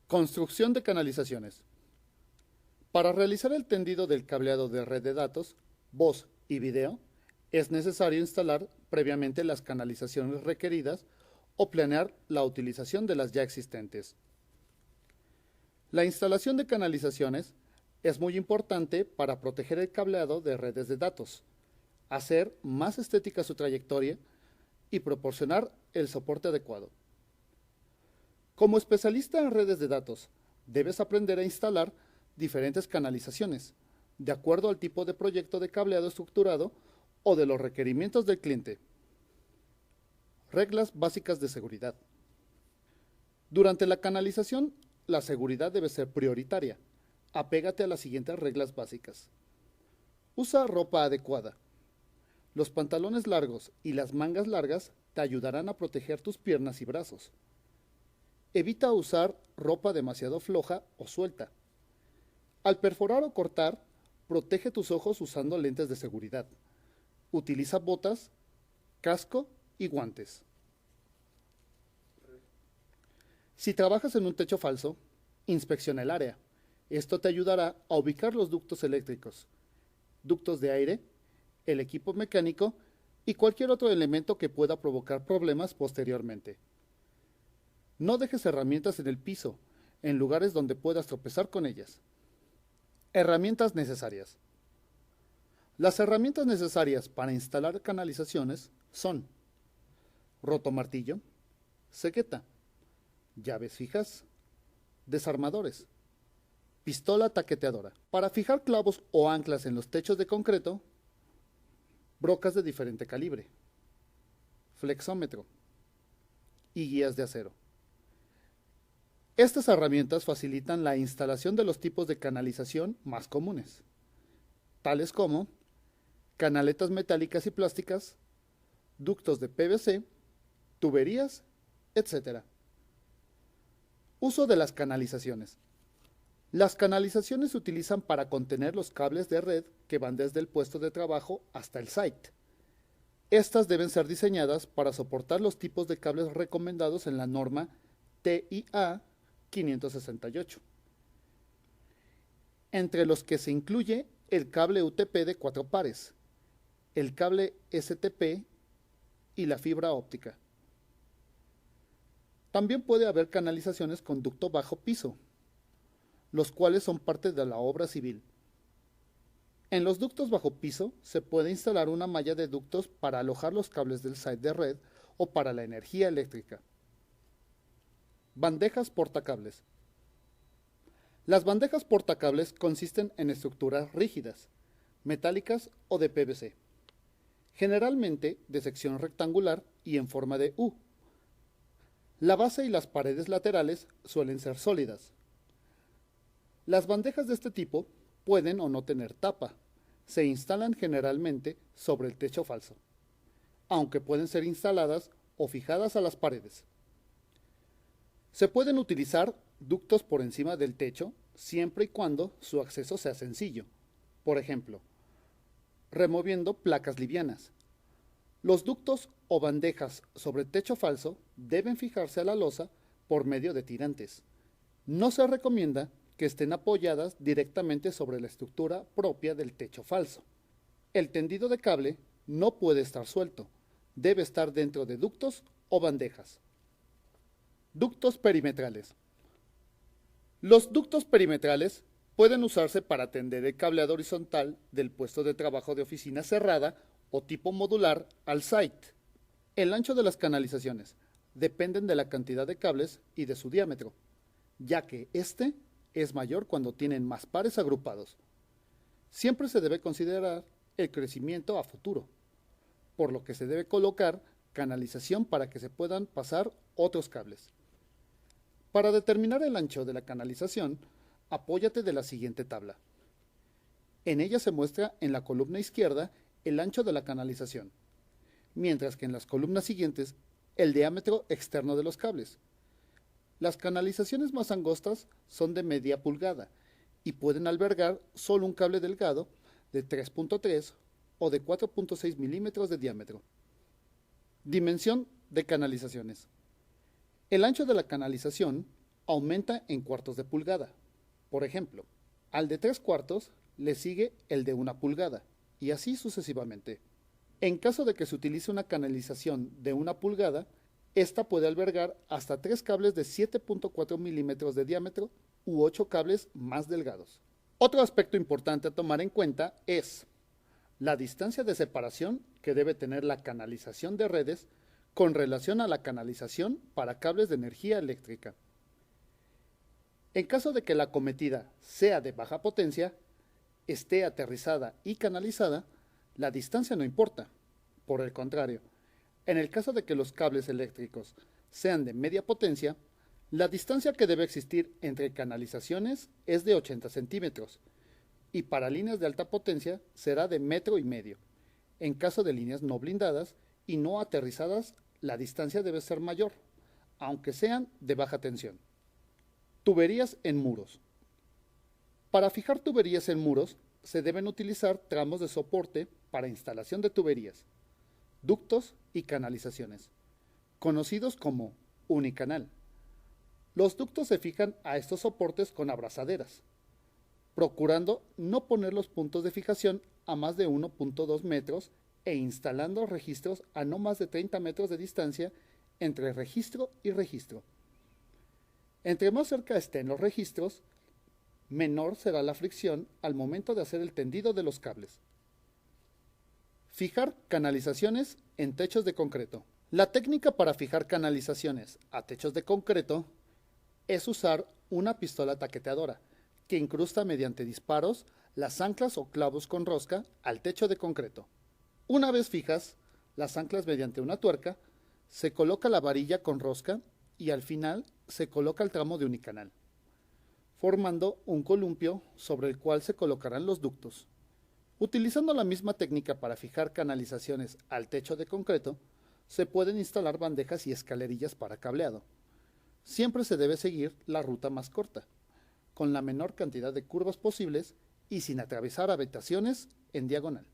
Construcción de canalizaciones. Para realizar el tendido del cableado de red de datos, voz y video, es necesario instalar previamente las canalizaciones requeridas o planear la utilización de las ya existentes. La instalación de canalizaciones es muy importante para proteger el cableado de redes de datos, hacer más estética su trayectoria y proporcionar el soporte adecuado. Como especialista en redes de datos, debes aprender a instalar diferentes canalizaciones, de acuerdo al tipo de proyecto de cableado estructurado o de los requerimientos del cliente. Reglas básicas de seguridad. Durante la canalización, la seguridad debe ser prioritaria. Apégate a las siguientes reglas básicas. Usa ropa adecuada. Los pantalones largos y las mangas largas te ayudarán a proteger tus piernas y brazos. Evita usar ropa demasiado floja o suelta. Al perforar o cortar, protege tus ojos usando lentes de seguridad. Utiliza botas, casco y guantes. Si trabajas en un techo falso, inspecciona el área. Esto te ayudará a ubicar los ductos eléctricos, ductos de aire, el equipo mecánico y cualquier otro elemento que pueda provocar problemas posteriormente. No dejes herramientas en el piso, en lugares donde puedas tropezar con ellas. Herramientas necesarias. Las herramientas necesarias para instalar canalizaciones son rotomartillo, cegueta, llaves fijas, desarmadores, pistola taqueteadora. Para fijar clavos o anclas en los techos de concreto, brocas de diferente calibre, flexómetro y guías de acero. Estas herramientas facilitan la instalación de los tipos de canalización más comunes, tales como canaletas metálicas y plásticas, ductos de PVC, tuberías, etc. Uso de las canalizaciones. Las canalizaciones se utilizan para contener los cables de red que van desde el puesto de trabajo hasta el site. Estas deben ser diseñadas para soportar los tipos de cables recomendados en la norma TIA 568, entre los que se incluye el cable UTP de 4 pares, el cable STP y la fibra óptica. También puede haber canalizaciones con ducto bajo piso, los cuales son parte de la obra civil. En los ductos bajo piso se puede instalar una malla de ductos para alojar los cables del site de red o para la energía eléctrica. Bandejas portacables. Las bandejas portacables consisten en estructuras rígidas, metálicas o de PVC, generalmente de sección rectangular y en forma de U. La base y las paredes laterales suelen ser sólidas. Las bandejas de este tipo pueden o no tener tapa. Se instalan generalmente sobre el techo falso, aunque pueden ser instaladas o fijadas a las paredes. Se pueden utilizar ductos por encima del techo siempre y cuando su acceso sea sencillo. Por ejemplo, removiendo placas livianas. Los ductos o bandejas sobre techo falso deben fijarse a la losa por medio de tirantes. No se recomienda que estén apoyadas directamente sobre la estructura propia del techo falso. El tendido de cable no puede estar suelto, debe estar dentro de ductos o bandejas. Ductos perimetrales. Los ductos perimetrales pueden usarse para tender el cableado horizontal del puesto de trabajo de oficina cerrada o tipo modular al site. El ancho de las canalizaciones dependen de la cantidad de cables y de su diámetro, ya que este es mayor cuando tienen más pares agrupados. Siempre se debe considerar el crecimiento a futuro, por lo que se debe colocar canalización para que se puedan pasar otros cables. Para determinar el ancho de la canalización, apóyate de la siguiente tabla. En ella se muestra en la columna izquierda el ancho de la canalización, mientras que en las columnas siguientes el diámetro externo de los cables. Las canalizaciones más angostas son de media pulgada y pueden albergar solo un cable delgado de 3.3 o de 4.6 milímetros de diámetro. Dimensión de canalizaciones. El ancho de la canalización aumenta en cuartos de pulgada. Por ejemplo, al de 3/4 le sigue el de 1 pulgada, y así sucesivamente. En caso de que se utilice una canalización de 1 pulgada, esta puede albergar hasta 3 cables de 7.4 milímetros de diámetro u 8 cables más delgados. Otro aspecto importante a tomar en cuenta es la distancia de separación que debe tener la canalización de redes con relación a la canalización para cables de energía eléctrica. En caso de que la acometida sea de baja potencia, esté aterrizada y canalizada, la distancia no importa. Por el contrario, en el caso de que los cables eléctricos sean de media potencia, la distancia que debe existir entre canalizaciones es de 80 centímetros y para líneas de alta potencia será de 1,5 metros. En caso de líneas no blindadas y no aterrizadas, la distancia debe ser mayor, aunque sean de baja tensión. Tuberías en muros. Para fijar tuberías en muros, se deben utilizar tramos de soporte para instalación de tuberías, ductos y canalizaciones, conocidos como unicanal. Los ductos se fijan a estos soportes con abrazaderas, procurando no poner los puntos de fijación a más de 1.2 metros e instalando registros a no más de 30 metros de distancia entre registro y registro. Entre más cerca estén los registros, menor será la fricción al momento de hacer el tendido de los cables. Fijar canalizaciones en techos de concreto. La técnica para fijar canalizaciones a techos de concreto es usar una pistola taqueteadora que incrusta mediante disparos las anclas o clavos con rosca al techo de concreto. Una vez fijas las anclas mediante una tuerca, se coloca la varilla con rosca y al final se coloca el tramo de unicanal, formando un columpio sobre el cual se colocarán los ductos. Utilizando la misma técnica para fijar canalizaciones al techo de concreto, se pueden instalar bandejas y escalerillas para cableado. Siempre se debe seguir la ruta más corta, con la menor cantidad de curvas posibles y sin atravesar habitaciones en diagonal.